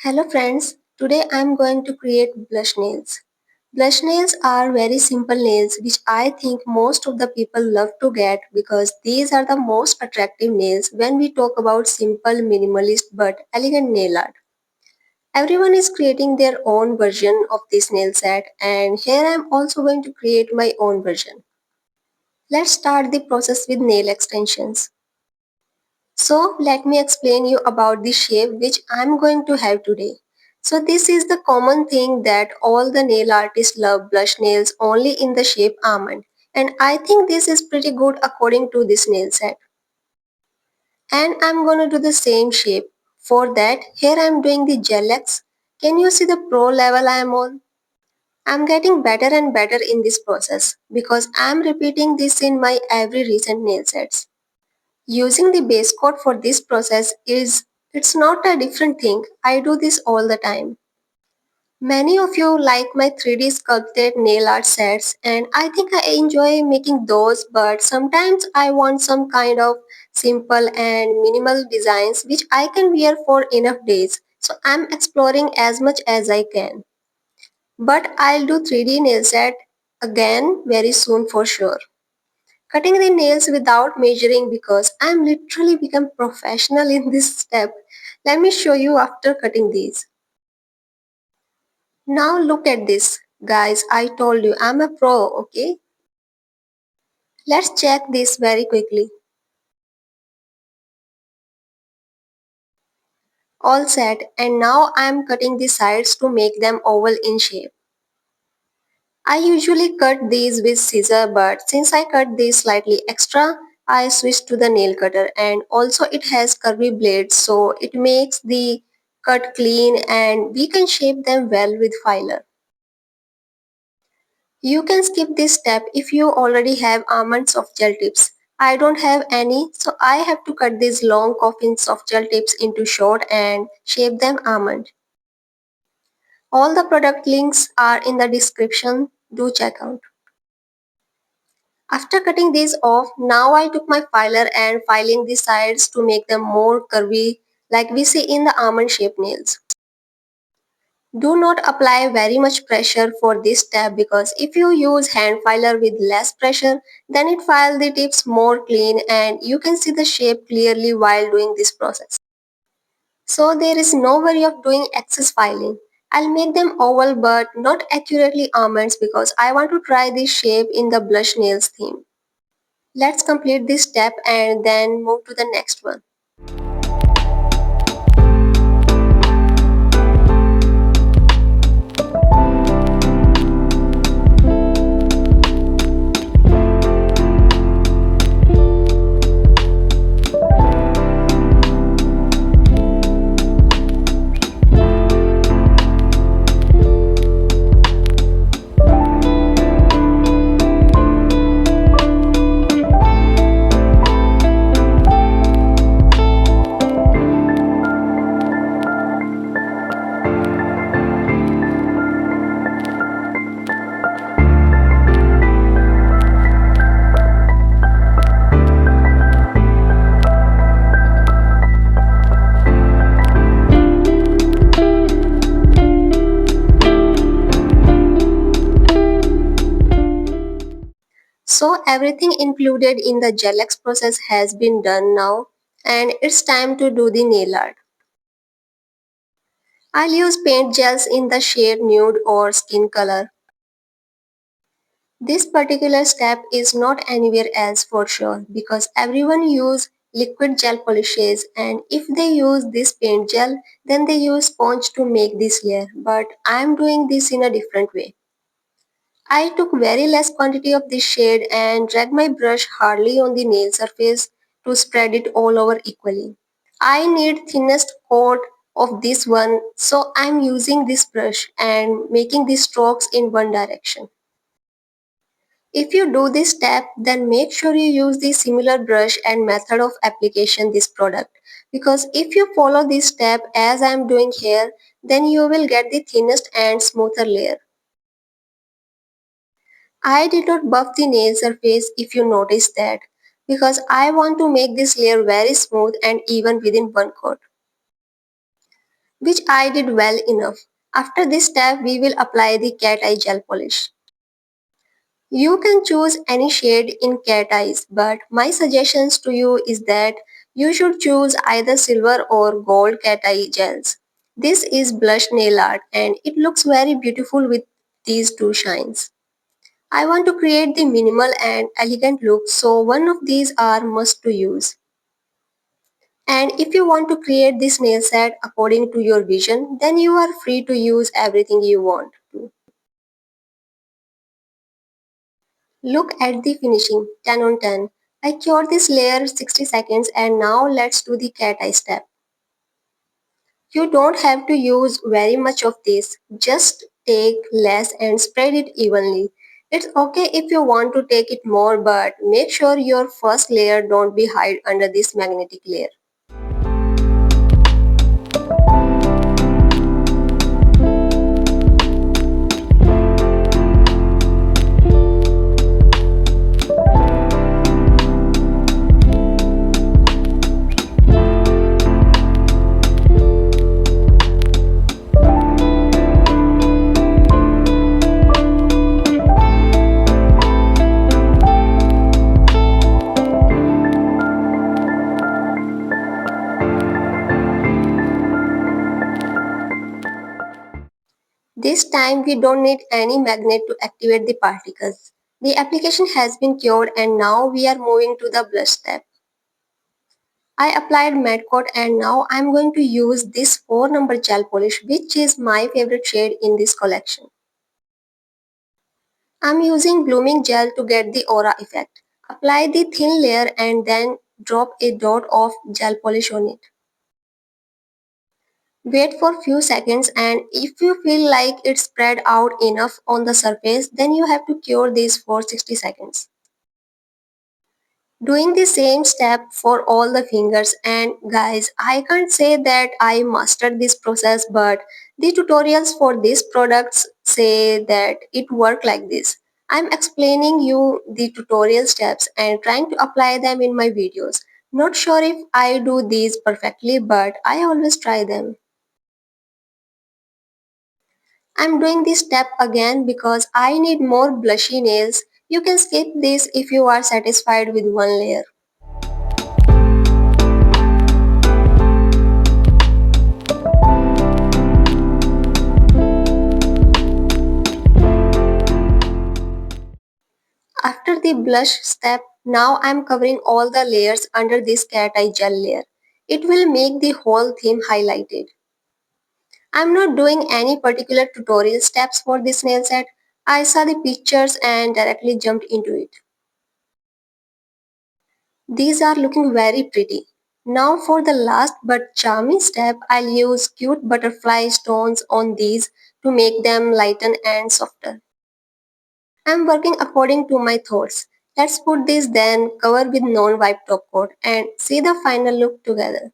Hello friends, today I am going to create blush nails. Blush nails are very simple nails which I think most of the people love to get because these are the most attractive nails when we talk about simple minimalist but elegant nail art. Everyone is creating their own version of this nail set and here I am also going to create my own version. Let's start the process with nail extensions. So let me explain you about the shape which I'm going to have today. So this is the common thing that all the nail artists love blush nails only in the shape almond. And I think this is pretty good according to this nail set. And I'm gonna do the same shape. For that, here I'm doing the gel X. Can you see the pro level I am on? I'm getting better and better in this process because I'm repeating this in my every recent nail sets. Using the base coat for this process is it's not a different thing. I do this all the time. Many of you like my 3D sculpted nail art sets and I think I enjoy making those but sometimes I want some kind of simple and minimal designs which I can wear for enough days. So I'm exploring as much as I can. But I'll do 3D nail set again very soon for sure. Cutting the nails without measuring because I'm literally become professional in this step. Let me show you after cutting these. Now look at this. Guys, I told you I'm a pro, okay? Let's check this very quickly. All set and now I'm cutting the sides to make them oval in shape. I usually cut these with scissor but since I cut these slightly extra, I switched to the nail cutter and also it has curvy blades so it makes the cut clean and we can shape them well with filer. You can skip this step if you already have almonds of gel tips. I don't have any so I have to cut these long coffins of gel tips into short and shape them almond. All the product links are in the description. Do check out. After cutting these off, now I took my filer and filing the sides to make them more curvy like we see in the almond shaped nails. Do not apply very much pressure for this step because if you use hand filer with less pressure, then it files the tips more clean and you can see the shape clearly while doing this process. So there is no worry of doing excess filing. I'll make them oval but not accurately almonds because I want to try this shape in the blush nails theme. Let's complete this step and then move to the next one. So everything included in the Gel-X process has been done now and it's time to do the nail art. I'll use paint gels in the shade nude or skin color. This particular step is not anywhere else for sure because everyone use liquid gel polishes and if they use this paint gel then they use sponge to make this layer but I am doing this in a different way. I took very less quantity of this shade and dragged my brush hardly on the nail surface to spread it all over equally. I need thinnest coat of this one so I'm using this brush and making the strokes in one direction. If you do this step then make sure you use the similar brush and method of application this product because if you follow this step as I am doing here then you will get the thinnest and smoother layer. I did not buff the nail surface if you notice that because I want to make this layer very smooth and even within one coat. which I did well enough. After this step, we will apply the cat eye gel polish. You can choose any shade in cat eyes, but my suggestions to you is that you should choose either silver or gold cat eye gels. This is blush nail art and it looks very beautiful with these two shines. I want to create the minimal and elegant look, so one of these are must to use. And if you want to create this nail set according to your vision, then you are free to use everything you want to. Look at the finishing, 10 on 10. I cured this layer 60 seconds and now let's do the cat eye step. You don't have to use very much of this, just take less and spread it evenly. It's okay if you want to take it more, but make sure your first layer don't be hide under this magnetic layer. This time we don't need any magnet to activate the particles. The application has been cured and now we are moving to the blush step. I applied matte coat and now I'm going to use this 4 number gel polish which is my favorite shade in this collection. I'm using blooming gel to get the aura effect. Apply the thin layer and then drop a dot of gel polish on it. Wait for few seconds and if you feel like it's spread out enough on the surface then you have to cure this for 60 seconds. Doing the same step for all the fingers and guys I can't say that I mastered this process but the tutorials for these products say that it work like this. I'm explaining you the tutorial steps and trying to apply them in my videos. Not sure if I do these perfectly but I always try them. I'm doing this step again because I need more blushy nails. You can skip this if you are satisfied with one layer. After the blush step, now I'm covering all the layers under this cat eye gel layer. It will make the whole theme highlighted. I'm not doing any particular tutorial steps for this nail set. I saw the pictures and directly jumped into it. These are looking very pretty. Now for the last but charming step, I'll use cute butterfly stones on these to make them lighten and softer. I'm working according to my thoughts. Let's put this then cover with non-wipe top coat and see the final look together.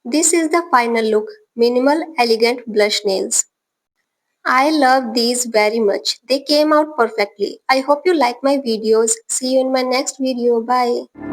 This is the final look, minimal elegant blush nails. I love these very much. They came out perfectly. I hope you like my videos. See you in my next video. Bye.